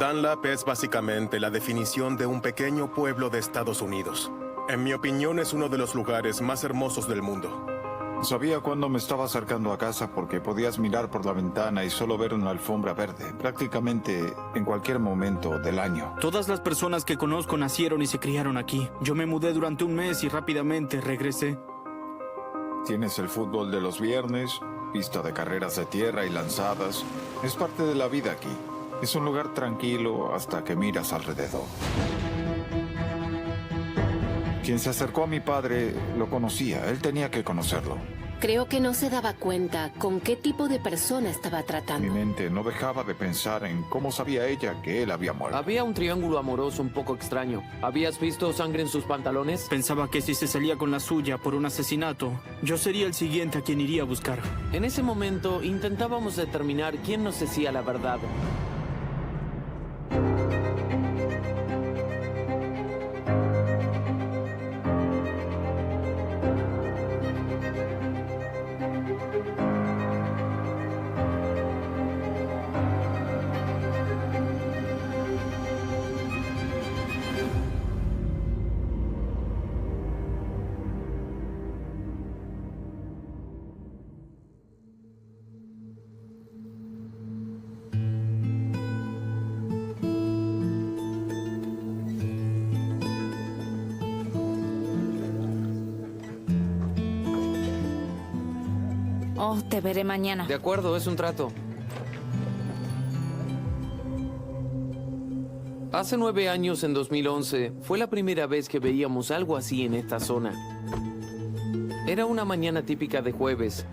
Dunlap es básicamente la definición de un pequeño pueblo de Estados Unidos. En mi opinión, es uno de los lugares más hermosos del mundo. Sabía cuándo me estaba acercando a casa porque podías mirar por la ventana y solo ver una alfombra verde, prácticamente en cualquier momento del año. Todas las personas que conozco nacieron y se criaron aquí. Yo me mudé durante un mes y rápidamente regresé. Tienes el fútbol de los viernes, pista de carreras de tierra y lanzadas. Es parte de la vida aquí. Es un lugar tranquilo hasta que miras alrededor. Quien se acercó a mi padre lo conocía. Él tenía que conocerlo. Creo que no se daba cuenta con qué tipo de persona estaba Mi tratando. mente no dejaba de pensar en cómo sabía ella que él había muerto. Había un triángulo amoroso un poco extraño. ¿Habías visto sangre en sus pantalones? Pensaba que si se salía con la suya por un asesinato, yo sería el siguiente a quien iría a buscar. En ese momento intentábamos determinar quién nos decía la verdad. Oh, te veré mañana. De acuerdo, es un trato. Hace 9 años, en 2011, fue la primera vez que veíamos algo así en esta zona. Era una mañana típica de jueves.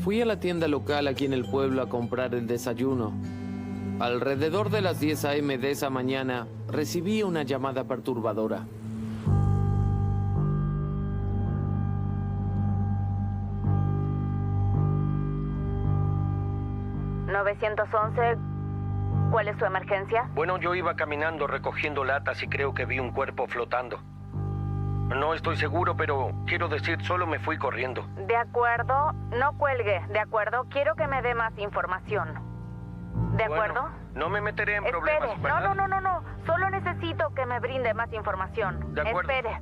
Fui a la tienda local aquí en el pueblo a comprar el desayuno. Alrededor de las 10 a.m. de esa mañana, recibí una llamada perturbadora. ¿911? ¿Cuál es su emergencia? Bueno, yo iba caminando recogiendo latas y creo que vi un cuerpo flotando. No estoy seguro, pero quiero decir, solo me fui corriendo. De acuerdo, no cuelgue, ¿de acuerdo? Quiero que me dé más información. ¿De acuerdo? Bueno, no me meteré en problemas, Espere, ¿verdad? no. Solo necesito que me brinde más información. De acuerdo. Espere.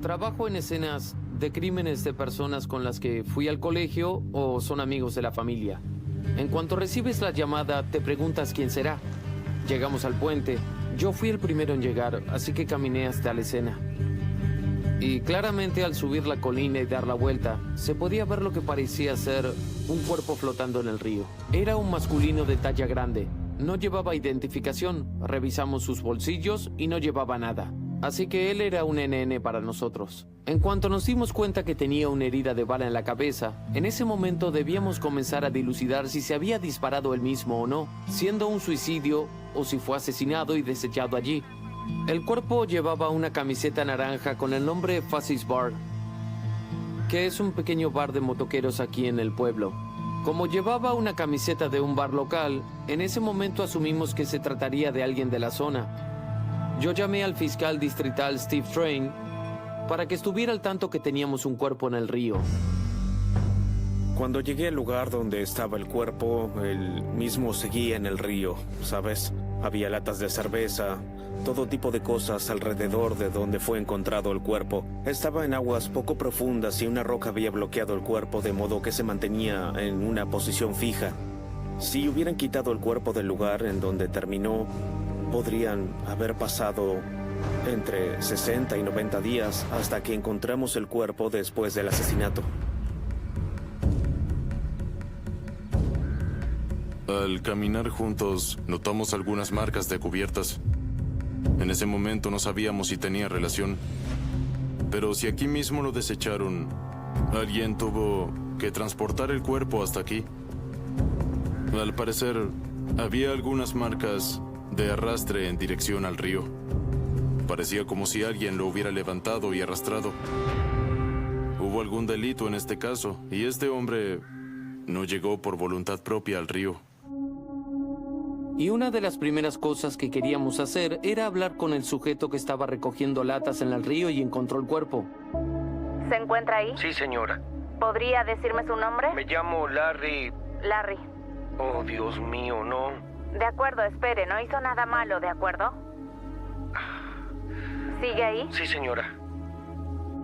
Trabajo en escenas de crímenes de personas con las que fui al colegio o son amigos de la familia. En cuanto recibes la llamada, te preguntas quién será. Llegamos al puente. Yo fui el primero en llegar, así que caminé hasta la escena. Y claramente al subir la colina y dar la vuelta, se podía ver lo que parecía ser un cuerpo flotando en el río. Era un masculino de talla grande. No llevaba identificación. Revisamos sus bolsillos y no llevaba nada. Así que él era un NN para nosotros. En cuanto nos dimos cuenta que tenía una herida de bala en la cabeza, en ese momento debíamos comenzar a dilucidar si se había disparado él mismo o no, siendo un suicidio o si fue asesinado y desechado allí. El cuerpo llevaba una camiseta naranja con el nombre Fuzzy's Bar, que es un pequeño bar de motoqueros aquí en el pueblo. Como llevaba una camiseta de un bar local, en ese momento asumimos que se trataría de alguien de la zona. Yo llamé al fiscal distrital Steve Train para que estuviera al tanto que teníamos un cuerpo en el río. Cuando llegué al lugar donde estaba el cuerpo, él mismo seguía en el río, ¿sabes? Había latas de cerveza, todo tipo de cosas alrededor de donde fue encontrado el cuerpo. Estaba en aguas poco profundas y una roca había bloqueado el cuerpo de modo que se mantenía en una posición fija. Si hubieran quitado el cuerpo del lugar en donde terminó, podrían haber pasado entre 60 y 90 días hasta que encontramos el cuerpo después del asesinato. Al caminar juntos, notamos algunas marcas de cubiertas. En ese momento no sabíamos si tenía relación. Pero si aquí mismo lo desecharon, alguien tuvo que transportar el cuerpo hasta aquí. Al parecer, había algunas marcas de arrastre en dirección al río. Parecía como si alguien lo hubiera levantado y arrastrado. Hubo algún delito en este caso, y este hombre no llegó por voluntad propia al río. Y una de las primeras cosas que queríamos hacer era hablar con el sujeto que estaba recogiendo latas en el río y encontró el cuerpo. ¿Se encuentra ahí? Sí, señora. ¿Podría decirme su nombre? Me llamo Larry. Larry. Oh, Dios mío, no. De acuerdo, espere, no hizo nada malo, ¿de acuerdo? ¿Sigue ahí? Sí, señora.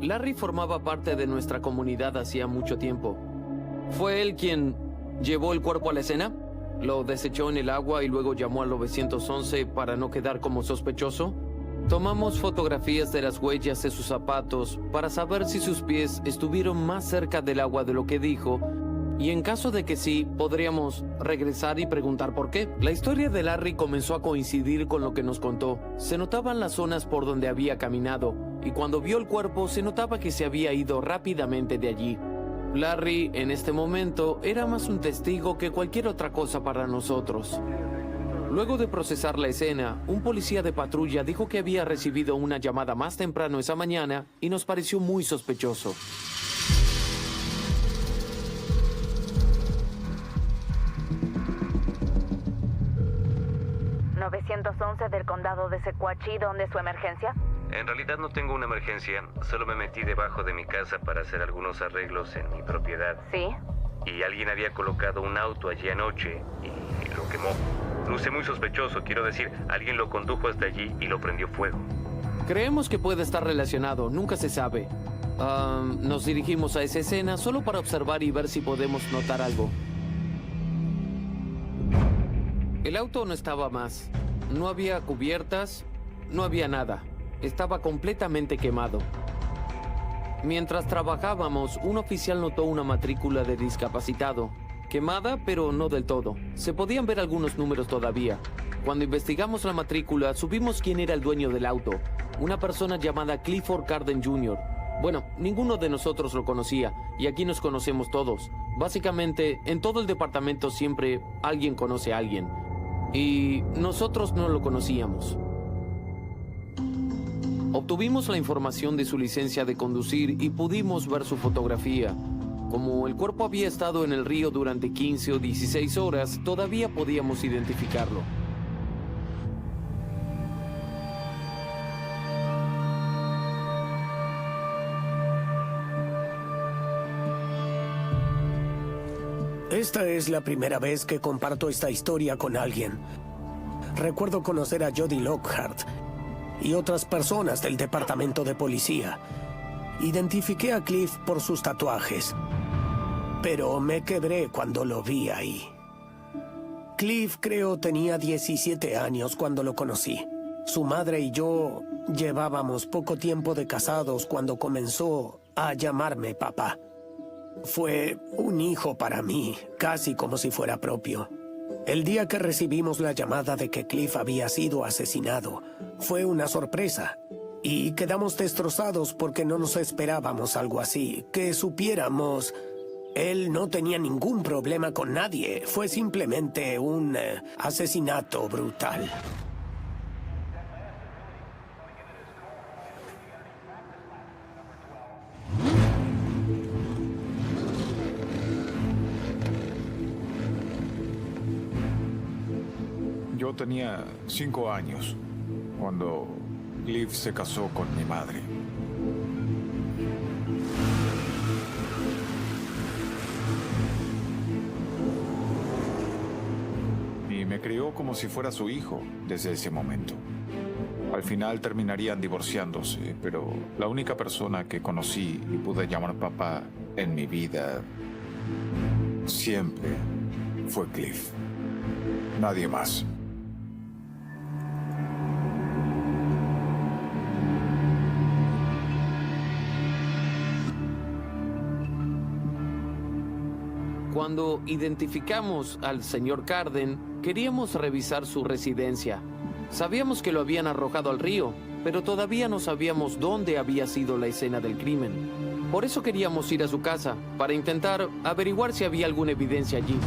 Larry formaba parte de nuestra comunidad hacía mucho tiempo. ¿Fue él quien llevó el cuerpo a la escena? ¿Lo desechó en el agua y luego llamó al 911 para no quedar como sospechoso? Tomamos fotografías de las huellas de sus zapatos para saber si sus pies estuvieron más cerca del agua de lo que dijo, y en caso de que sí, podríamos regresar y preguntar por qué. La historia de Larry comenzó a coincidir con lo que nos contó. Se notaban las zonas por donde había caminado, y cuando vio el cuerpo se notaba que se había ido rápidamente de allí. Larry, en este momento, era más un testigo que cualquier otra cosa para nosotros. Luego de procesar la escena, un policía de patrulla dijo que había recibido una llamada más temprano esa mañana y nos pareció muy sospechoso. ¿911 del condado de Sequatchie, ¿dónde es su emergencia? En realidad no tengo una emergencia, solo me metí debajo de mi casa para hacer algunos arreglos en mi propiedad. Sí. Y alguien había colocado un auto allí anoche y lo quemó. Luce muy sospechoso, quiero decir, alguien lo condujo hasta allí y lo prendió fuego. Creemos que puede estar relacionado, nunca se sabe. Nos dirigimos a esa escena solo para observar y ver si podemos notar algo. El auto no estaba más. No había cubiertas, no había nada. Estaba completamente quemado. Mientras trabajábamos, un oficial notó una matrícula de discapacitado. Quemada, pero no del todo. Se podían ver algunos números todavía. Cuando investigamos la matrícula, supimos quién era el dueño del auto. Una persona llamada Clifford Carden Jr. Bueno, ninguno de nosotros lo conocía, y aquí nos conocemos todos. Básicamente, en todo el departamento siempre alguien conoce a alguien. Y nosotros no lo conocíamos. Obtuvimos la información de su licencia de conducir y pudimos ver su fotografía. Como el cuerpo había estado en el río durante 15 o 16 horas, todavía podíamos identificarlo. Esta es la primera vez que comparto esta historia con alguien. Recuerdo conocer a Jody Lockhart y otras personas del departamento de policía. Identifiqué a Cliff por sus tatuajes, pero me quebré cuando lo vi ahí. Cliff creo tenía 17 años cuando lo conocí. Su madre y yo llevábamos poco tiempo de casados cuando comenzó a llamarme papá. Fue un hijo para mí, casi como si fuera propio. El día que recibimos la llamada de que Cliff había sido asesinado, fue una sorpresa. Y quedamos destrozados porque no nos esperábamos algo así, que supiéramos. Él no tenía ningún problema con nadie, fue simplemente un asesinato brutal. Yo tenía 5 años cuando Cliff se casó con mi madre. Y me crió como si fuera su hijo desde ese momento. Al final terminarían divorciándose, pero la única persona que conocí y pude llamar papá en mi vida siempre fue Cliff. Nadie más. Cuando identificamos al señor Carden, queríamos revisar su residencia. Sabíamos que lo habían arrojado al río, pero todavía no sabíamos dónde había sido la escena del crimen. Por eso queríamos ir a su casa, para intentar averiguar si había alguna evidencia allí.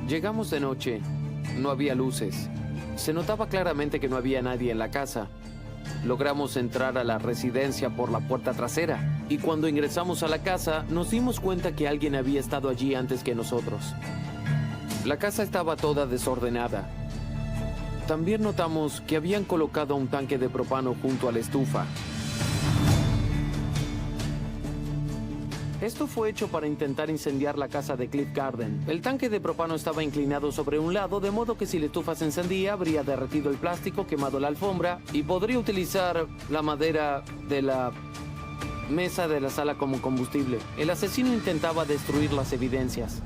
Llegamos de noche. No había luces. Se notaba claramente que no había nadie en la casa. Logramos entrar a la residencia por la puerta trasera, y cuando ingresamos a la casa nos dimos cuenta que alguien había estado allí antes que nosotros. La casa estaba toda desordenada. También notamos que habían colocado un tanque de propano junto a la estufa. Esto fue hecho para intentar incendiar la casa de Cliff Garden. El tanque de propano estaba inclinado sobre un lado, de modo que si la estufa se encendía, habría derretido el plástico, quemado la alfombra y podría utilizar la madera de la mesa de la sala como combustible. El asesino intentaba destruir las evidencias.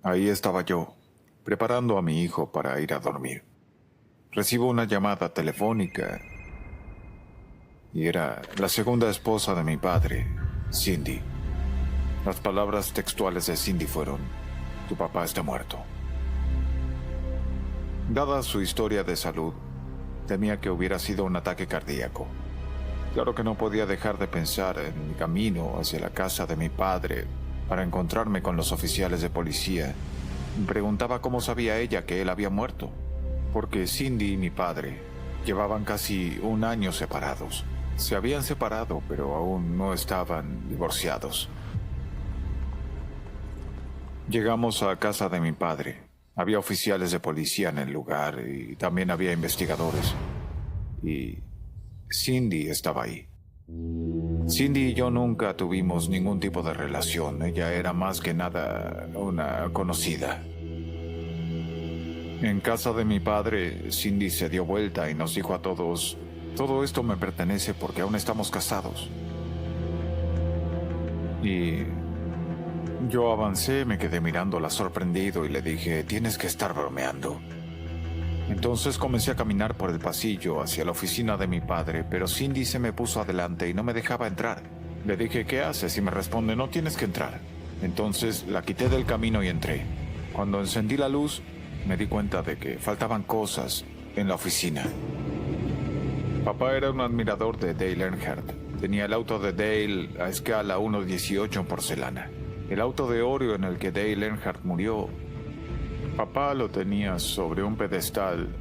Ahí estaba yo, preparando a mi hijo para ir a dormir. Recibo una llamada telefónica y era la segunda esposa de mi padre, Cindy. Las palabras textuales de Cindy fueron: "Tu papá está muerto". Dada su historia de salud, temía que hubiera sido un ataque cardíaco. Claro que no podía dejar de pensar en mi camino hacia la casa de mi padre para encontrarme con los oficiales de policía. Me preguntaba cómo sabía ella que él había muerto, porque Cindy y mi padre llevaban casi un año separados. Se habían separado, pero aún no estaban divorciados. Llegamos a casa de mi padre. Había oficiales de policía en el lugar y también había investigadores. Y Cindy estaba ahí. Cindy y yo nunca tuvimos ningún tipo de relación. Ella era más que nada una conocida. En casa de mi padre, Cindy se dio vuelta y nos dijo a todos: "Todo esto me pertenece porque aún estamos casados". Y yo avancé, me quedé mirándola sorprendido y le dije: "Tienes que estar bromeando". Entonces comencé a caminar por el pasillo hacia la oficina de mi padre, pero Cindy se me puso adelante y no me dejaba entrar. Le dije: "¿Qué haces?" Y me responde: "No tienes que entrar". Entonces la quité del camino y entré. Cuando encendí la luz, me di cuenta de que faltaban cosas en la oficina. Papá era un admirador de Dale Earnhardt. Tenía el auto de Dale a escala 1:18 en porcelana. El auto de oro en el que Dale Earnhardt murió. Papá lo tenía sobre un pedestal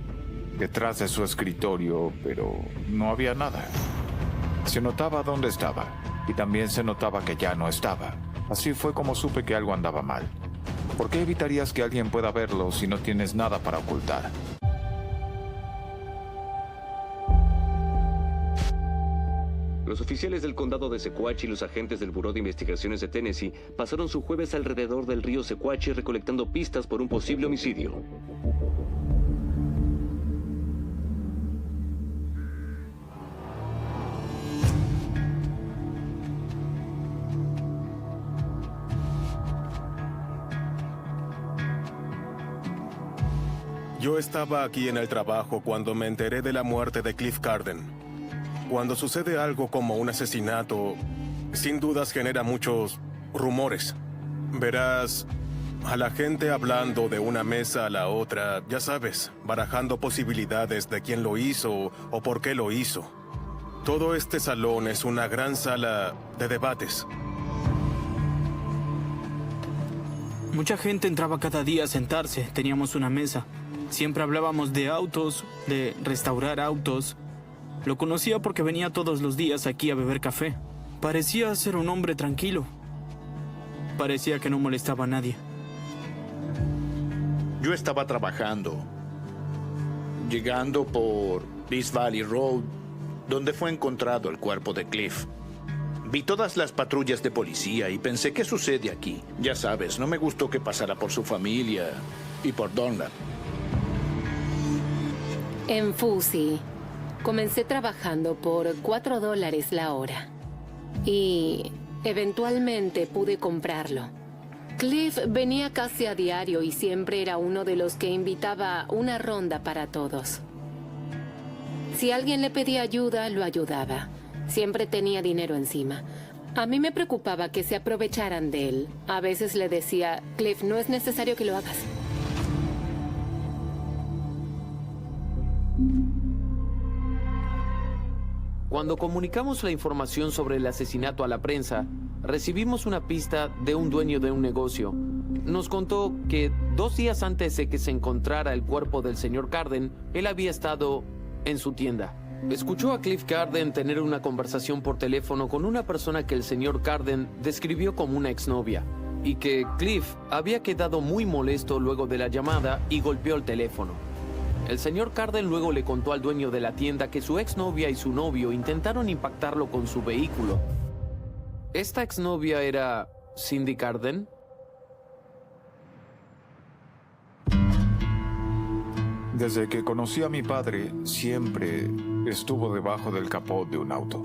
detrás de su escritorio, pero no había nada. Se notaba dónde estaba, y también se notaba que ya no estaba. Así fue como supe que algo andaba mal. ¿Por qué evitarías que alguien pueda verlo si no tienes nada para ocultar? Los oficiales del condado de Sequatchie y los agentes del Buró de Investigaciones de Tennessee pasaron su jueves alrededor del río Sequatchie recolectando pistas por un posible homicidio. Yo estaba aquí en el trabajo cuando me enteré de la muerte de Cliff Garden. Cuando sucede algo como un asesinato, sin dudas genera muchos rumores. Verás a la gente hablando de una mesa a la otra, ya sabes, barajando posibilidades de quién lo hizo o por qué lo hizo. Todo este salón es una gran sala de debates. Mucha gente entraba cada día a sentarse. Teníamos una mesa. Siempre hablábamos de autos, de restaurar autos. Lo conocía porque venía todos los días aquí a beber café. Parecía ser un hombre tranquilo. Parecía que no molestaba a nadie. Yo estaba trabajando, llegando por East Valley Road, donde fue encontrado el cuerpo de Cliff. Vi todas las patrullas de policía y pensé: ¿qué sucede aquí? Ya sabes, no me gustó que pasara por su familia y por Dunlap. En Fusi, comencé trabajando por $4 la hora. Y eventualmente pude comprarlo. Cliff venía casi a diario y siempre era uno de los que invitaba una ronda para todos. Si alguien le pedía ayuda, lo ayudaba. Siempre tenía dinero encima. A mí me preocupaba que se aprovecharan de él. A veces le decía: Cliff, no es necesario que lo hagas. Cuando comunicamos la información sobre el asesinato a la prensa, recibimos una pista de un dueño de un negocio. Nos contó que 2 días antes de que se encontrara el cuerpo del señor Garden, él había estado en su tienda. Escuchó a Cliff Garden tener una conversación por teléfono con una persona que el señor Garden describió como una exnovia, y que Cliff había quedado muy molesto luego de la llamada y golpeó el teléfono. El señor Carden luego le contó al dueño de la tienda que su exnovia y su novio intentaron impactarlo con su vehículo. ¿Esta exnovia era Cindy Carden? Desde que conocí a mi padre, siempre estuvo debajo del capó de un auto.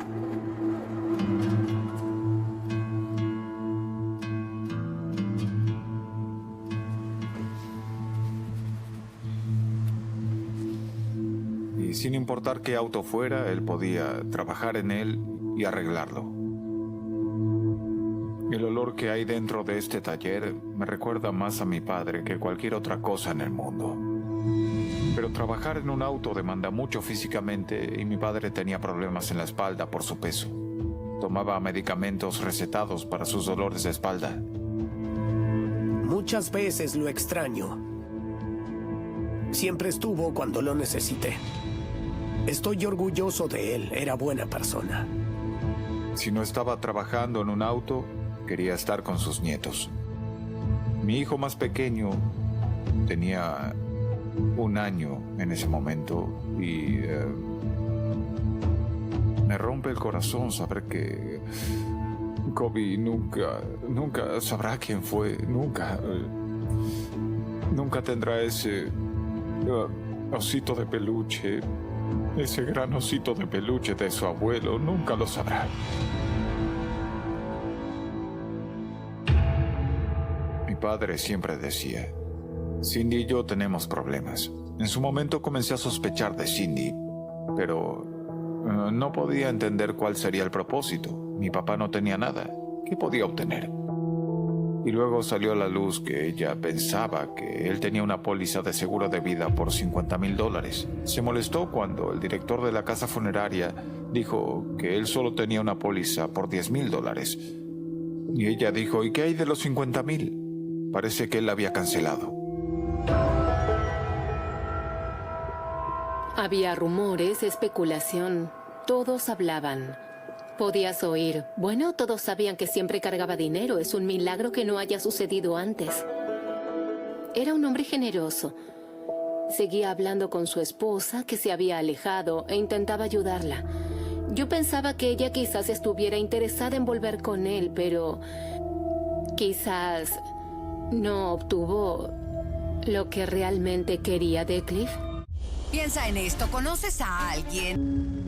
Y sin importar qué auto fuera, él podía trabajar en él y arreglarlo. El olor que hay dentro de este taller me recuerda más a mi padre que cualquier otra cosa en el mundo. Pero trabajar en un auto demanda mucho físicamente y mi padre tenía problemas en la espalda por su peso. Tomaba medicamentos recetados para sus dolores de espalda. Muchas veces lo extraño. Siempre estuvo cuando lo necesité. Estoy orgulloso de él, era buena persona. Si no estaba trabajando en un auto, quería estar con sus nietos. Mi hijo más pequeño tenía 1 año en ese momento y me rompe el corazón saber que Kobe nunca sabrá quién fue, nunca tendrá ese osito de peluche, ese gran osito de peluche de su abuelo, nunca lo sabrá. Mi padre siempre decía: Cindy y yo tenemos problemas. En su momento comencé a sospechar de Cindy, pero no podía entender cuál sería el propósito. Mi papá no tenía nada. ¿Qué podía obtener? Y luego salió a la luz que ella pensaba que él tenía una póliza de seguro de vida por $50,000. Se molestó cuando el director de la casa funeraria dijo que él solo tenía una póliza por $10,000. Y ella dijo: ¿y qué hay de los 50,000? Parece que él la había cancelado. Había rumores, especulación. Todos hablaban. Podías oír: bueno, todos sabían que siempre cargaba dinero. Es un milagro que no haya sucedido antes. Era un hombre generoso. Seguía hablando con su esposa, que se había alejado, e intentaba ayudarla. Yo pensaba que ella quizás estuviera interesada en volver con él, pero quizás no obtuvo lo que realmente quería de Cliff. Piensa en esto. ¿Conoces a alguien?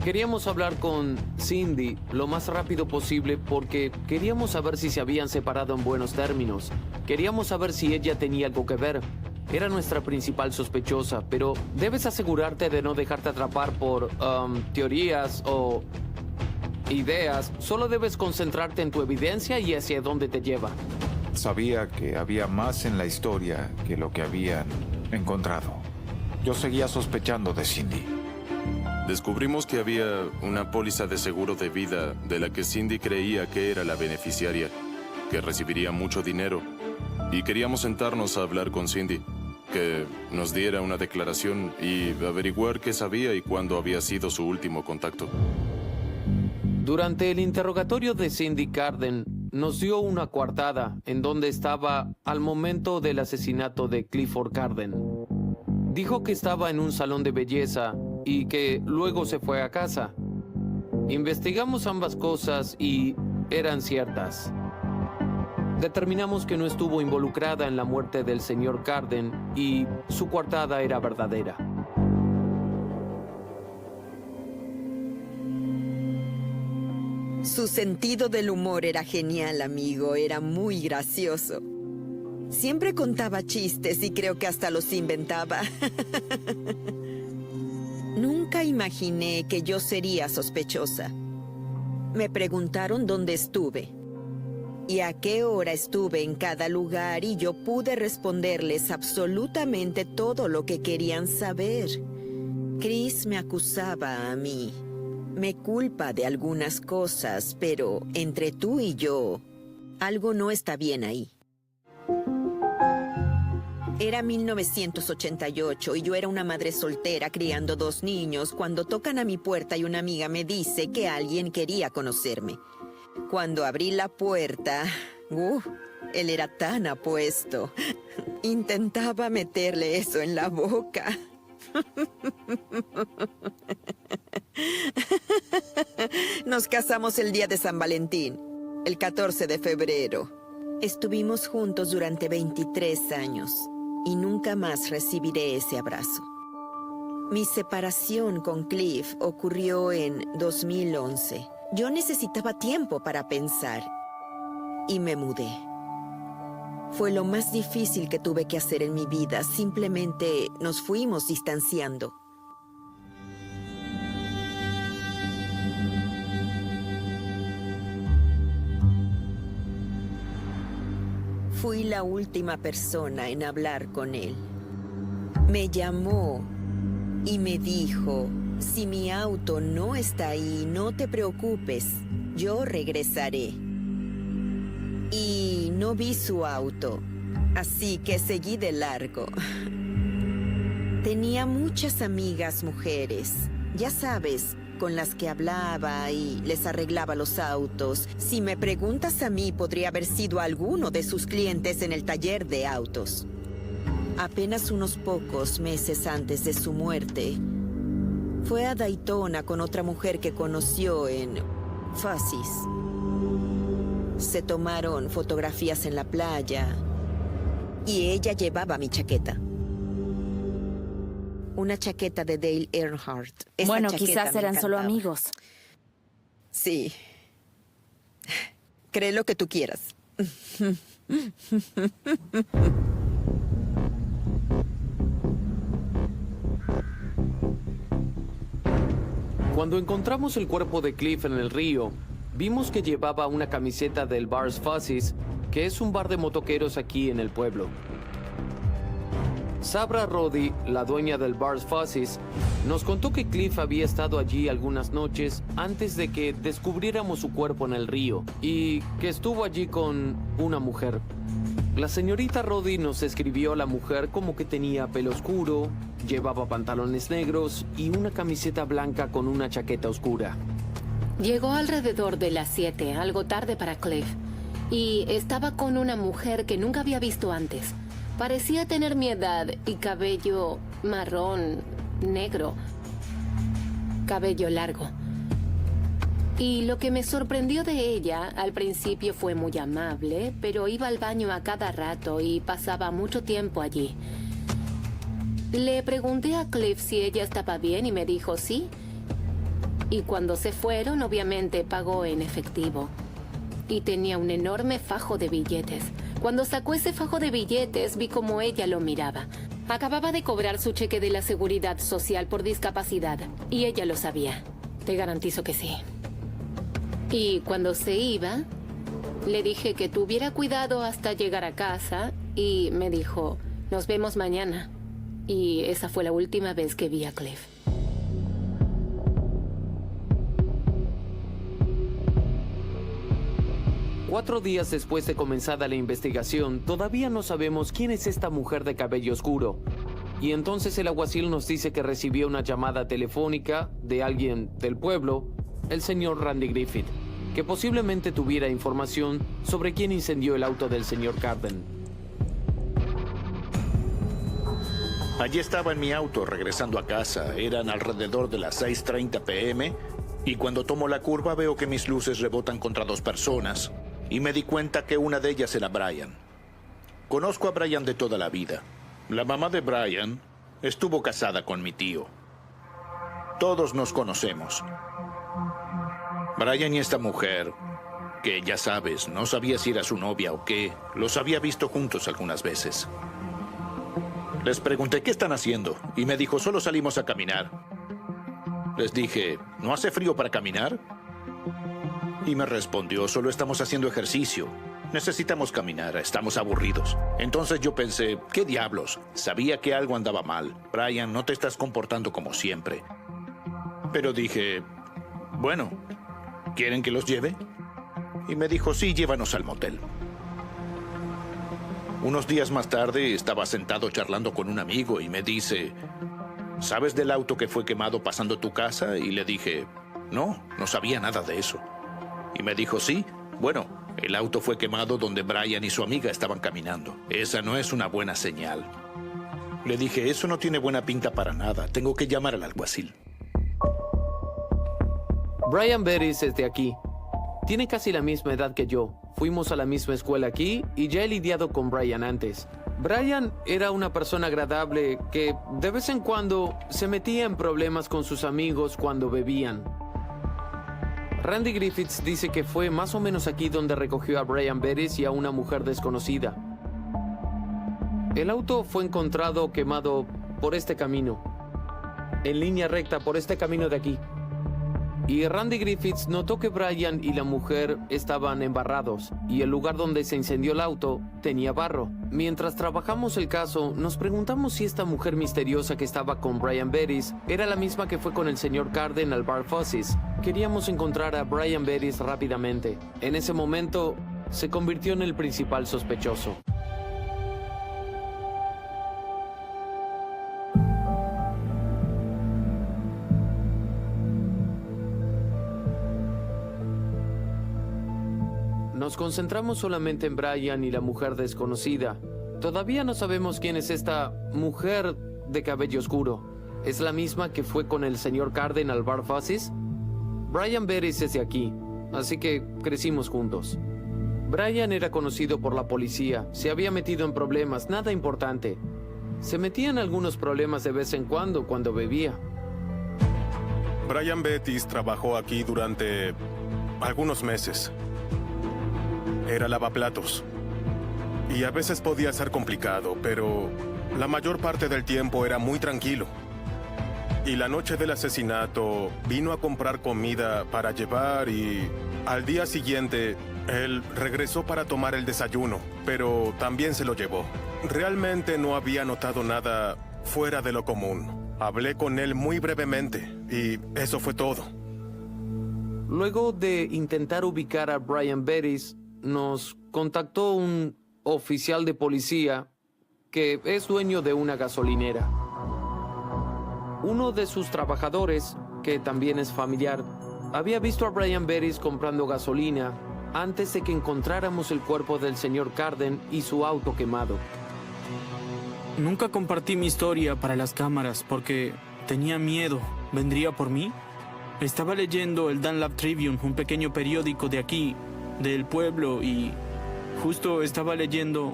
Queríamos hablar con Cindy lo más rápido posible porque queríamos saber si se habían separado en buenos términos. Queríamos saber si ella tenía algo que ver. Era nuestra principal sospechosa, pero debes asegurarte de no dejarte atrapar por teorías o ideas. Solo debes concentrarte en tu evidencia y hacia dónde te lleva. Sabía que había más en la historia que lo que habían encontrado. Yo seguía sospechando de Cindy. Descubrimos que había una póliza de seguro de vida de la que Cindy creía que era la beneficiaria, que recibiría mucho dinero. Y queríamos sentarnos a hablar con Cindy, que nos diera una declaración y averiguar qué sabía y cuándo había sido su último contacto. Durante el interrogatorio de Cindy Carden, nos dio una coartada en donde estaba al momento del asesinato de Clifford Carden. Dijo que estaba en un salón de belleza y que luego se fue a casa. Investigamos ambas cosas y eran ciertas. Determinamos que no estuvo involucrada en la muerte del señor Carden y su coartada era verdadera. Su sentido del humor era genial, amigo. Era muy gracioso. Siempre contaba chistes y creo que hasta los inventaba. Nunca imaginé que yo sería sospechosa. Me preguntaron dónde estuve y a qué hora estuve en cada lugar y yo pude responderles absolutamente todo lo que querían saber. Chris me acusaba a mí. Me culpa de algunas cosas, pero entre tú y yo, algo no está bien ahí. Era 1988 y yo era una madre soltera criando 2 niños cuando tocan a mi puerta y una amiga me dice que alguien quería conocerme. Cuando abrí la puerta, él era tan apuesto. Intentaba meterle eso en la boca. Nos casamos el día de San Valentín, el 14 de febrero. Estuvimos juntos durante 23 años y nunca más recibiré ese abrazo. Mi separación con Cliff ocurrió en 2011. Yo necesitaba tiempo para pensar y me mudé. Fue lo más difícil que tuve que hacer en mi vida. Simplemente nos fuimos distanciando. Fui la última persona en hablar con él. Me llamó y me dijo, si mi auto no está ahí, no te preocupes, yo regresaré. Y no vi su auto, así que seguí de largo. Tenía muchas amigas mujeres, ya sabes, con las que hablaba y les arreglaba los autos. Si me preguntas a mí, podría haber sido alguno de sus clientes en el taller de autos. Apenas unos pocos meses antes de su muerte, fue a Daytona con otra mujer que conoció en Fuzzy's. Se tomaron fotografías en la playa y ella llevaba mi chaqueta. Una chaqueta de Dale Earnhardt. Bueno, quizás eran solo amigos. Sí. Cree lo que tú quieras. Cuando encontramos el cuerpo de Cliff en el río, vimos que llevaba una camiseta del Bar's Fuzzy's, que es un bar de motoqueros aquí en el pueblo. Sabra Roddy, la dueña del Bar's Fuzzy's, nos contó que Cliff había estado allí algunas noches antes de que descubriéramos su cuerpo en el río y que estuvo allí con una mujer. La señorita Roddy nos escribió a la mujer como que tenía pelo oscuro, llevaba pantalones negros y una camiseta blanca con una chaqueta oscura. Llegó alrededor de las 7, algo tarde para Cliff, y estaba con una mujer que nunca había visto antes. Parecía tener mi edad y cabello marrón, negro, cabello largo. Y lo que me sorprendió de ella, al principio fue muy amable, pero iba al baño a cada rato y pasaba mucho tiempo allí. Le pregunté a Cliff si ella estaba bien y me dijo sí. Y cuando se fueron, obviamente pagó en efectivo. Y tenía un enorme fajo de billetes. Cuando sacó ese fajo de billetes, vi cómo ella lo miraba. Acababa de cobrar su cheque de la Seguridad Social por discapacidad, y ella lo sabía. Te garantizo que sí. Y cuando se iba, le dije que tuviera cuidado hasta llegar a casa, y me dijo, nos vemos mañana. Y esa fue la última vez que vi a Cliff. Cuatro días después de comenzada la investigación, todavía no sabemos quién es esta mujer de cabello oscuro. Y entonces el alguacil nos dice que recibió una llamada telefónica de alguien del pueblo, el señor Randy Griffith, que posiblemente tuviera información sobre quién incendió el auto del señor Carden. Allí estaba en mi auto regresando a casa. Eran alrededor de las 6:30 p.m. y cuando tomo la curva veo que mis luces rebotan contra 2 personas. Y me di cuenta que una de ellas era Brian. Conozco a Brian de toda la vida. La mamá de Brian estuvo casada con mi tío. Todos nos conocemos. Brian y esta mujer, que ya sabes, no sabía si era su novia o qué, los había visto juntos algunas veces. Les pregunté, ¿qué están haciendo? Y me dijo, solo salimos a caminar. Les dije, ¿no hace frío para caminar? Y me respondió, solo estamos haciendo ejercicio. Necesitamos caminar, estamos aburridos. Entonces yo pensé, ¿qué diablos? Sabía que algo andaba mal. Brian, no te estás comportando como siempre. Pero dije, bueno, ¿quieren que los lleve? Y me dijo, sí, llévanos al motel. Unos días más tarde estaba sentado charlando con un amigo y me dice, ¿sabes del auto que fue quemado pasando tu casa? Y le dije, no sabía nada de eso. Y me dijo, sí, bueno, el auto fue quemado donde Brian y su amiga estaban caminando. Esa no es una buena señal. Le dije, eso no tiene buena pinta para nada. Tengo que llamar al alguacil. Brian Beris es de aquí. Tiene casi la misma edad que yo. Fuimos a la misma escuela aquí y ya he lidiado con Brian antes. Brian era una persona agradable que de vez en cuando se metía en problemas con sus amigos cuando bebían. Randy Griffiths dice que fue más o menos aquí donde recogió a Brian Beris y a una mujer desconocida. El auto fue encontrado quemado por este camino, en línea recta por este camino de aquí. Y Randy Griffiths notó que Brian y la mujer estaban embarrados y el lugar donde se incendió el auto tenía barro. Mientras trabajamos el caso, nos preguntamos si esta mujer misteriosa que estaba con Brian Beris era la misma que fue con el señor Carden al Bar Fuzzy's. Queríamos encontrar a Brian Beris rápidamente. En ese momento, se convirtió en el principal sospechoso. Nos concentramos solamente en Brian y la mujer desconocida. Todavía no sabemos quién es esta mujer de cabello oscuro. ¿Es la misma que fue con el señor Carden al Bar Fuzzy's? Brian Beris es de aquí, así que crecimos juntos. Brian era conocido por la policía, se había metido en problemas, nada importante. Se metía en algunos problemas de vez en cuando bebía. Brian Betis trabajó aquí durante algunos meses. Era lavaplatos. Y a veces podía ser complicado, pero la mayor parte del tiempo era muy tranquilo. Y la noche del asesinato vino a comprar comida para llevar y al día siguiente él regresó para tomar el desayuno, pero también se lo llevó. Realmente no había notado nada fuera de lo común. Hablé con él muy brevemente y eso fue todo. Luego de intentar ubicar a Brian Beris, nos contactó un oficial de policía que es dueño de una gasolinera. Uno de sus trabajadores, que también es familiar, había visto a Brian Beris comprando gasolina antes de que encontráramos el cuerpo del señor Carden y su auto quemado. Nunca compartí mi historia para las cámaras porque tenía miedo. ¿Vendría por mí? Estaba leyendo el Dunlap Tribune, un pequeño periódico de aquí, del pueblo, y justo estaba leyendo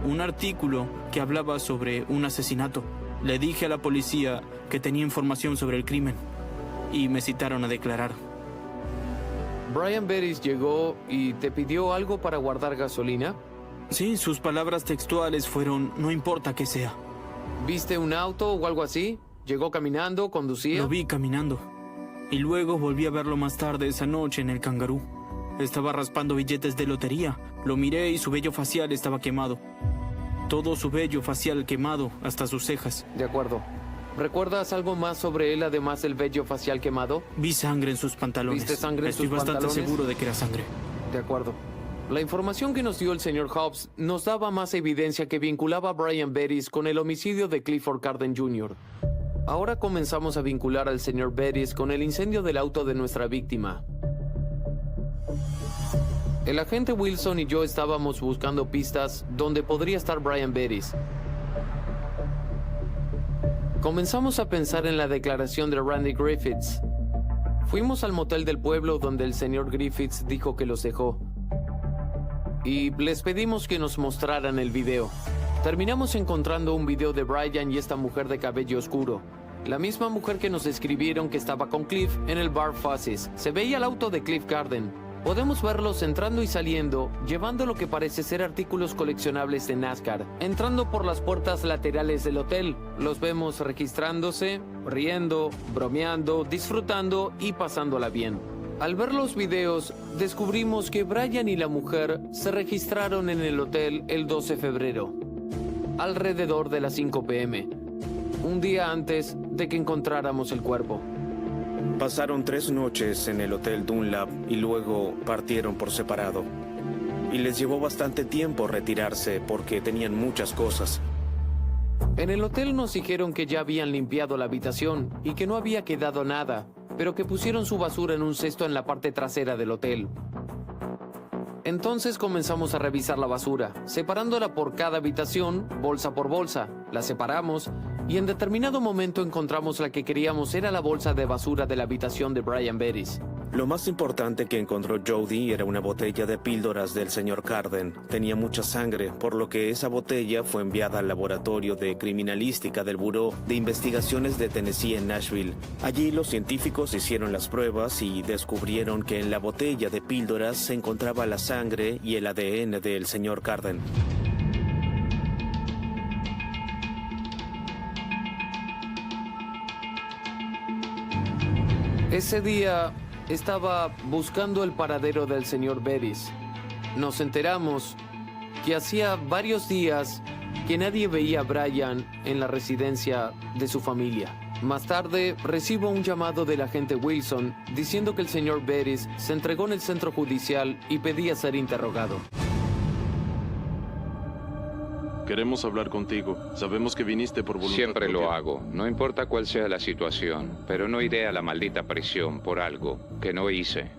un artículo que hablaba sobre un asesinato. Le dije a la policía que tenía información sobre el crimen y me citaron a declarar. ¿Brian Beris llegó y te pidió algo para guardar gasolina? Sí, sus palabras textuales fueron, no importa qué sea. ¿Viste un auto o algo así? ¿Llegó caminando, conducía? Lo vi caminando. Y luego volví a verlo más tarde esa noche en el Kangaroo. Estaba raspando billetes de lotería. Lo miré y su vello facial estaba quemado. Todo su vello facial quemado, hasta sus cejas. De acuerdo. ¿Recuerdas algo más sobre él además del vello facial quemado? Vi sangre en sus pantalones. ¿Viste sangre en sus pantalones? Estoy bastante seguro de que era sangre. De acuerdo. La información que nos dio el señor Hobbs nos daba más evidencia que vinculaba a Brian Beris con el homicidio de Clifford Carden Jr. Ahora comenzamos a vincular al señor Beris con el incendio del auto de nuestra víctima. El agente Wilson y yo estábamos buscando pistas donde podría estar Brian Beris. Comenzamos a pensar en la declaración de Randy Griffiths. Fuimos al motel del pueblo donde el señor Griffiths dijo que los dejó. Y les pedimos que nos mostraran el video. Terminamos encontrando un video de Brian y esta mujer de cabello oscuro. La misma mujer que nos describieron que estaba con Cliff en el Bar Fuzzy's. Se veía el auto de Cliff Carden. Podemos verlos entrando y saliendo, llevando lo que parece ser artículos coleccionables de NASCAR. Entrando por las puertas laterales del hotel, los vemos registrándose, riendo, bromeando, disfrutando y pasándola bien. Al ver los videos, descubrimos que Brian y la mujer se registraron en el hotel el 12 de febrero, alrededor de las 5 p.m., un día antes de que encontráramos el cuerpo. Pasaron 3 noches en el Hotel Dunlap y luego partieron por separado. y les llevó bastante tiempo retirarse porque tenían muchas cosas. En el hotel nos dijeron que ya habían limpiado la habitación y que no había quedado nada, pero que pusieron su basura en un cesto en la parte trasera del hotel. Entonces comenzamos a revisar la basura, separándola por cada habitación, bolsa por bolsa. La separamos y en determinado momento encontramos la que queríamos era la bolsa de basura de la habitación de Brian Bettis. Lo más importante que encontró Jody era una botella de píldoras del señor Carden. Tenía mucha sangre, por lo que esa botella fue enviada al laboratorio de criminalística del Buró de Investigaciones de Tennessee en Nashville. Allí los científicos hicieron las pruebas y descubrieron que en la botella de píldoras se encontraba la sangre y el ADN del señor Carden. Ese día estaba buscando el paradero del señor Bettis. Nos enteramos que hacía varios días que nadie veía a Brian en la residencia de su familia. Más tarde recibo un llamado del agente Wilson diciendo que el señor Bettis se entregó en el centro judicial y pedía ser interrogado. Queremos hablar contigo. Sabemos que viniste por voluntad Siempre propia. lo hago, no importa cuál sea la situación, pero no iré a la maldita prisión por algo que no hice.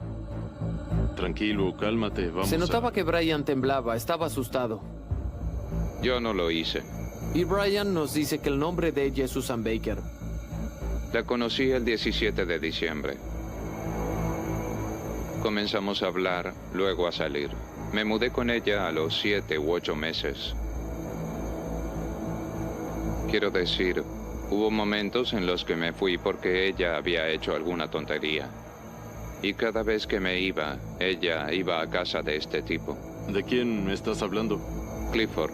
Tranquilo, cálmate, vamos. Se notaba que Brian temblaba, estaba asustado. Yo no lo hice. Y Brian nos dice que el nombre de ella es Susan Baker. La conocí el 17 de diciembre. Comenzamos a hablar, luego a salir. Me mudé con ella a los 7 u 8 meses. Quiero decir, hubo momentos en los que me fui porque ella había hecho alguna tontería. Y cada vez que me iba, ella iba a casa de este tipo. ¿De quién estás hablando? Clifford.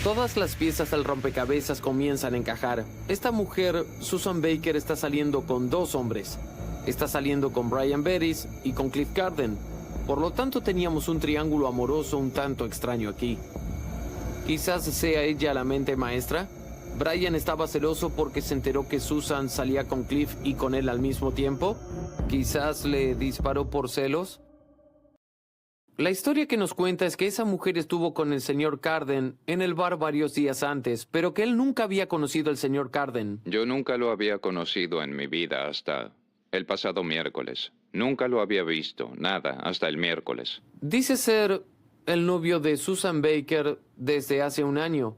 Todas las piezas del rompecabezas comienzan a encajar. Esta mujer, Susan Baker, está saliendo con 2 hombres. Está saliendo con Brian Bettis y con Cliff Carden. Por lo tanto, teníamos un triángulo amoroso un tanto extraño aquí. Quizás sea ella la mente maestra. Brian estaba celoso porque se enteró que Susan salía con Cliff y con él al mismo tiempo. Quizás le disparó por celos. La historia que nos cuenta es que esa mujer estuvo con el señor Carden en el bar varios días antes, pero que él nunca había conocido al señor Carden. Yo nunca lo había conocido en mi vida hasta el pasado miércoles. Nunca lo había visto, nada, hasta el miércoles. Dice ser el novio de Susan Baker desde hace un año.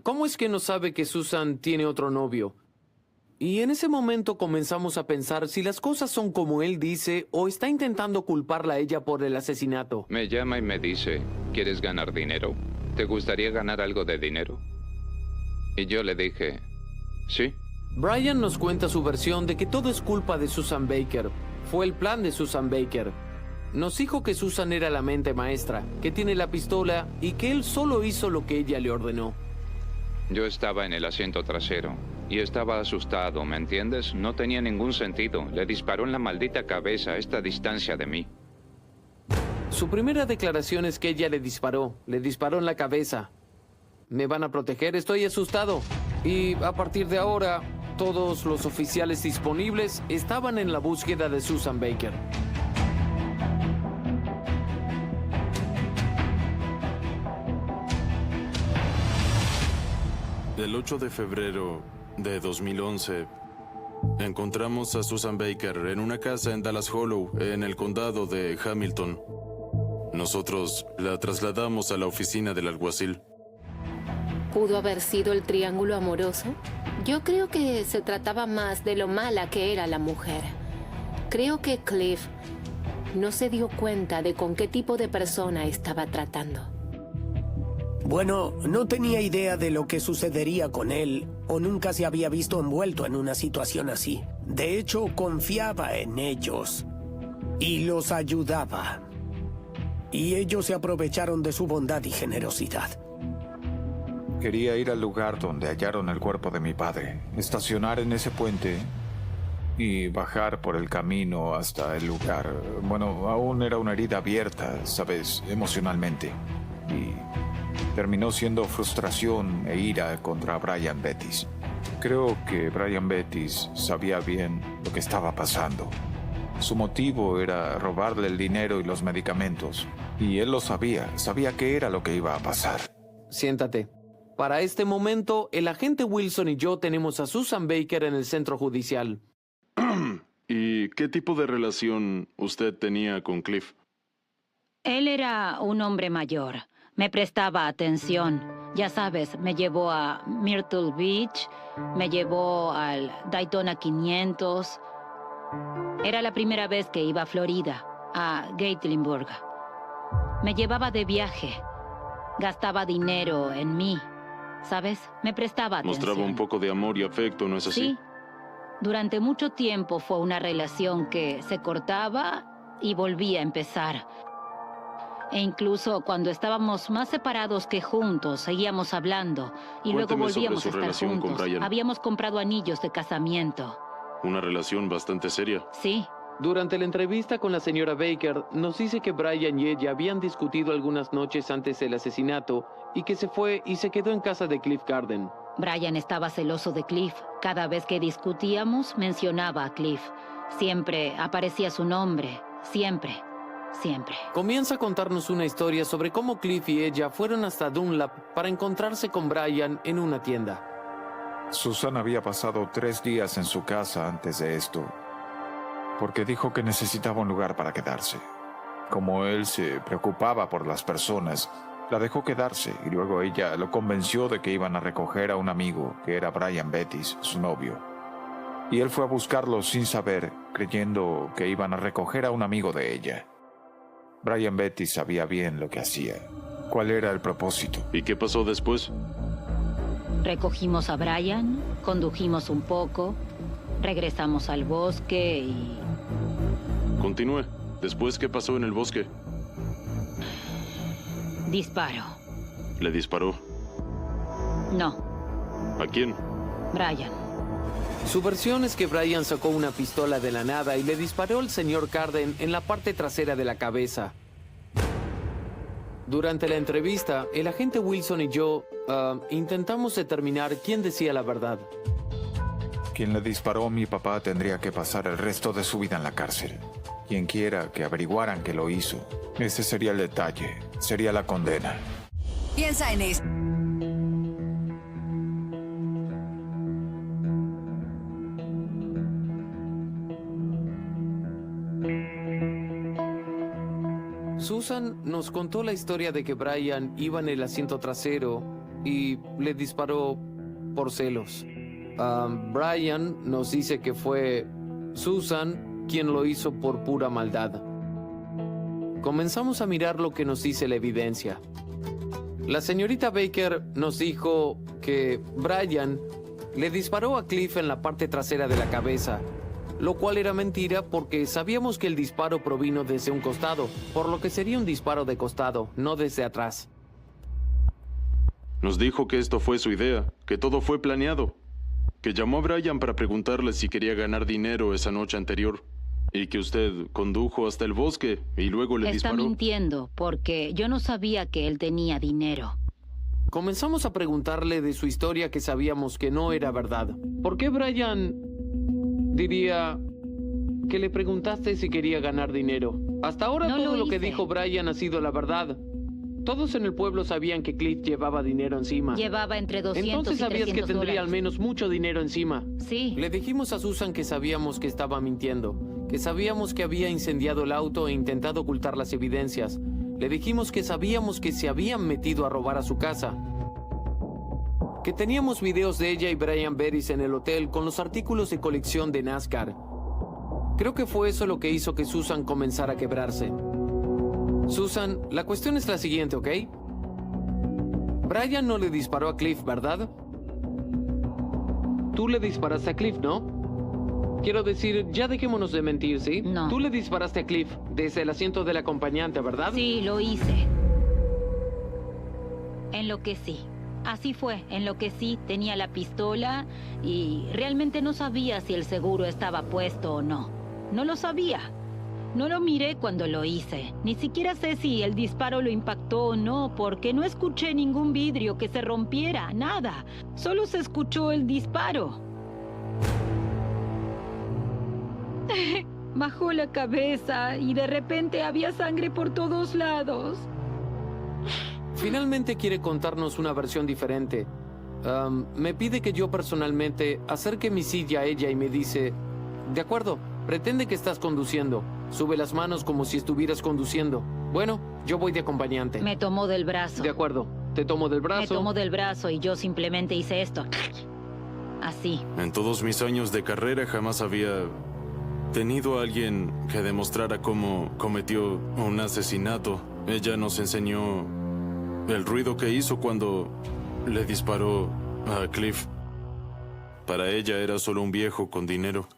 ¿Cómo es que no sabe que Susan tiene otro novio? Y en ese momento comenzamos a pensar si las cosas son como él dice o está intentando culparla a ella por el asesinato. Me llama y me dice, ¿quieres ganar dinero? ¿Te gustaría ganar algo de dinero? Y yo le dije, sí. Brian nos cuenta su versión de que todo es culpa de Susan Baker. Fue el plan de Susan Baker. Nos dijo que Susan era la mente maestra, que tiene la pistola y que él solo hizo lo que ella le ordenó. Yo estaba en el asiento trasero y estaba asustado, ¿me entiendes? No tenía ningún sentido. Le disparó en la maldita cabeza a esta distancia de mí. Su primera declaración es que ella le disparó en la cabeza. Me van a proteger, estoy asustado. Y a partir de ahora, todos los oficiales disponibles estaban en la búsqueda de Susan Baker. El 8 de febrero de 2011, encontramos a Susan Baker en una casa en Dallas Hollow, en el condado de Hamilton. Nosotros la trasladamos a la oficina del alguacil. ¿Pudo haber sido el triángulo amoroso? Yo creo que se trataba más de lo mala que era la mujer. Creo que Cliff no se dio cuenta de con qué tipo de persona estaba tratando. Bueno, no tenía idea de lo que sucedería con él o nunca se había visto envuelto en una situación así. De hecho, confiaba en ellos y los ayudaba. Y ellos se aprovecharon de su bondad y generosidad. Quería ir al lugar donde hallaron el cuerpo de mi padre, estacionar en ese puente y bajar por el camino hasta el lugar. Bueno, aún era una herida abierta, ¿sabes? Emocionalmente. Y terminó siendo frustración e ira contra Brian Bettis. Creo que Brian Bettis sabía bien lo que estaba pasando. Su motivo era robarle el dinero y los medicamentos. Y él lo sabía qué era lo que iba a pasar. Siéntate. Para este momento, el agente Wilson y yo tenemos a Susan Baker en el centro judicial. ¿Y qué tipo de relación usted tenía con Cliff? Él era un hombre mayor. Me prestaba atención. Ya sabes, me llevó a Myrtle Beach, me llevó al Daytona 500. Era la primera vez que iba a Florida, a Gatlinburg. Me llevaba de viaje. Gastaba dinero en mí. ¿Sabes? Me prestaba atención. Mostraba un poco de amor y afecto, ¿no es así? Sí. Durante mucho tiempo fue una relación que se cortaba y volvía a empezar. E incluso cuando estábamos más separados que juntos, seguíamos hablando y luego Cuénteme volvíamos a sobre su estar relación con juntos. Brian. Habíamos comprado anillos de casamiento. Una relación bastante seria. Sí. Durante la entrevista con la señora Baker, nos dice que Brian y ella habían discutido algunas noches antes del asesinato y que se fue y se quedó en casa de Cliff Carden. Brian estaba celoso de Cliff. Cada vez que discutíamos, mencionaba a Cliff. Siempre aparecía su nombre. Siempre. Comienza a contarnos una historia sobre cómo Cliff y ella fueron hasta Dunlap para encontrarse con Brian en una tienda. Susan había pasado 3 días en su casa antes de esto, porque dijo que necesitaba un lugar para quedarse. Como él se preocupaba por las personas, la dejó quedarse y luego ella lo convenció de que iban a recoger a un amigo, que era Brian Bettis, su novio. Y él fue a buscarlo sin saber, creyendo que iban a recoger a un amigo de ella. Brian Bettis sabía bien lo que hacía. ¿Cuál era el propósito? ¿Y qué pasó después? Recogimos a Brian, condujimos un poco, regresamos al bosque y... Continúe. ¿Después qué pasó en el bosque? Disparo. ¿Le disparó? No, ¿A quién? Brian. Su versión es que Brian sacó una pistola de la nada y le disparó al señor Carden en la parte trasera de la cabeza. Durante la entrevista, el agente Wilson y yo intentamos determinar quién decía la verdad. Quien le disparó a mi papá tendría que pasar el resto de su vida en la cárcel. Quien quiera que averiguaran que lo hizo, ese sería el detalle, sería la condena. Piensa en esto. Susan nos contó la historia de que Brian iba en el asiento trasero y le disparó por celos. Brian nos dice que fue Susan quien lo hizo por pura maldad. Comenzamos a mirar lo que nos dice la evidencia. La señorita Baker nos dijo que Brian le disparó a Cliff en la parte trasera de la cabeza, lo cual era mentira porque sabíamos que el disparo provino desde un costado, por lo que sería un disparo de costado, no desde atrás. Nos dijo que esto fue su idea, que todo fue planeado, que llamó a Brian para preguntarle si quería ganar dinero esa noche anterior y que usted condujo hasta el bosque y luego le disparó. Está mintiendo porque yo no sabía que él tenía dinero. Comenzamos a preguntarle de su historia que sabíamos que no era verdad. ¿Por qué Brian diría que le preguntaste si quería ganar dinero? Hasta ahora No todo lo lo que hice. dijo Brian ha sido la verdad. Todos en el pueblo sabían que Cliff llevaba dinero encima. Llevaba entre 200 Entonces y sabías 300 que tendría al dólares. menos mucho dinero encima. Sí. Le dijimos a Susan que sabíamos que estaba mintiendo, que sabíamos que había incendiado el auto e intentado ocultar las evidencias. Le dijimos que sabíamos que se habían metido a robar a su casa. Que teníamos videos de ella y Brian Bettis en el hotel con los artículos de colección de NASCAR. Creo que fue eso lo que hizo que Susan comenzara a quebrarse. Susan, la cuestión es la siguiente, ¿ok? Brian no le disparó a Cliff, ¿verdad? Tú le disparaste a Cliff, ¿no? Quiero decir, ya dejémonos de mentir, ¿sí? No. Tú le disparaste a Cliff desde el asiento del acompañante, ¿verdad? Sí, lo hice. Enloquecí. Así fue, enloquecí, tenía la pistola y realmente no sabía si el seguro estaba puesto o no. No lo sabía. No lo miré cuando lo hice. Ni siquiera sé si el disparo lo impactó o no, porque no escuché ningún vidrio que se rompiera, nada. Solo se escuchó el disparo. Bajó la cabeza y de repente había sangre por todos lados. Finalmente quiere contarnos una versión diferente. Me pide que yo personalmente acerque mi silla a ella y me dice, de acuerdo, pretende que estás conduciendo. Sube las manos como si estuvieras conduciendo. Bueno, yo voy de acompañante. Me tomó del brazo. De acuerdo, te tomo del brazo. Me tomó del brazo y yo simplemente hice esto. Así. En todos mis años de carrera jamás había tenido a alguien que demostrara cómo cometió un asesinato. Ella nos enseñó el ruido que hizo cuando le disparó a Cliff. Para ella era solo un viejo con dinero.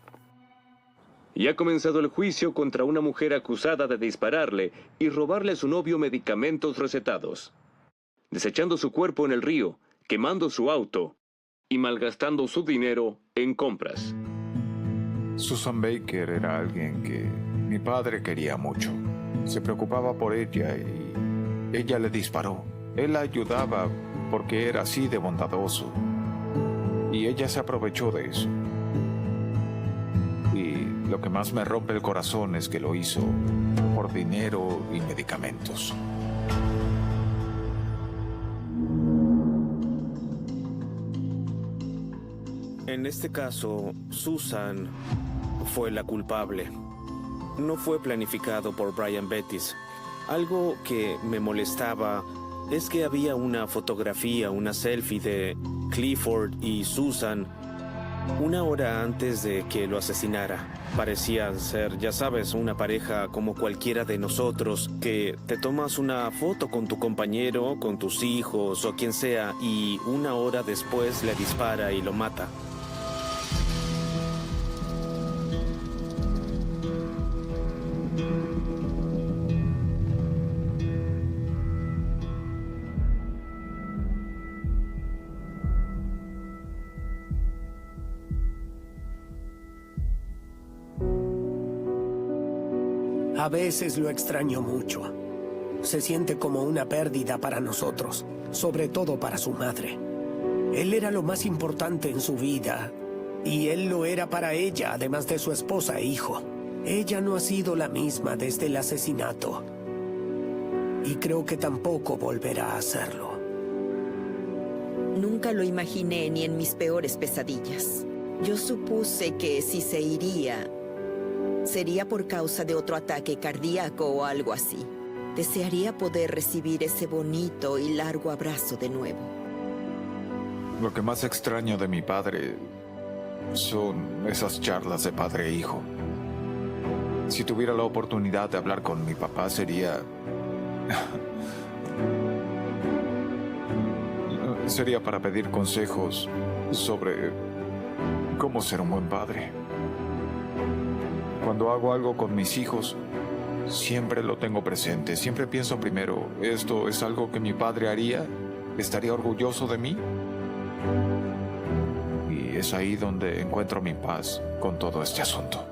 Y ha comenzado el juicio contra una mujer acusada de dispararle y robarle a su novio medicamentos recetados, desechando su cuerpo en el río, quemando su auto y malgastando su dinero en compras. Susan Baker era alguien que mi padre quería mucho. Se preocupaba por ella y ella le disparó. Él la ayudaba porque era así de bondadoso. Y ella se aprovechó de eso. Y lo que más me rompe el corazón es que lo hizo por dinero y medicamentos. En este caso, Susan fue la culpable. No fue planificado por Brian Bettis. Algo que me molestaba es que había una fotografía, una selfie de Clifford y Susan una hora antes de que lo asesinara. Parecían ser, ya sabes, una pareja como cualquiera de nosotros, que te tomas una foto con tu compañero, con tus hijos o quien sea, y una hora después le dispara y lo mata. A veces lo extraño mucho. Se siente como una pérdida para nosotros, sobre todo para su madre. Él era lo más importante en su vida, y él lo era para ella, además de su esposa e hijo. Ella no ha sido la misma desde el asesinato, y creo que tampoco volverá a hacerlo. Nunca lo imaginé ni en mis peores pesadillas. Yo supuse que si se iría, sería por causa de otro ataque cardíaco o algo así. Desearía poder recibir ese bonito y largo abrazo de nuevo. Lo que más extraño de mi padre son esas charlas de padre e hijo. Si tuviera la oportunidad de hablar con mi papá sería para pedir consejos sobre cómo ser un buen padre. Cuando hago algo con mis hijos, siempre lo tengo presente. Siempre pienso primero, ¿esto es algo que mi padre haría? ¿Estaría orgulloso de mí? Y es ahí donde encuentro mi paz con todo este asunto.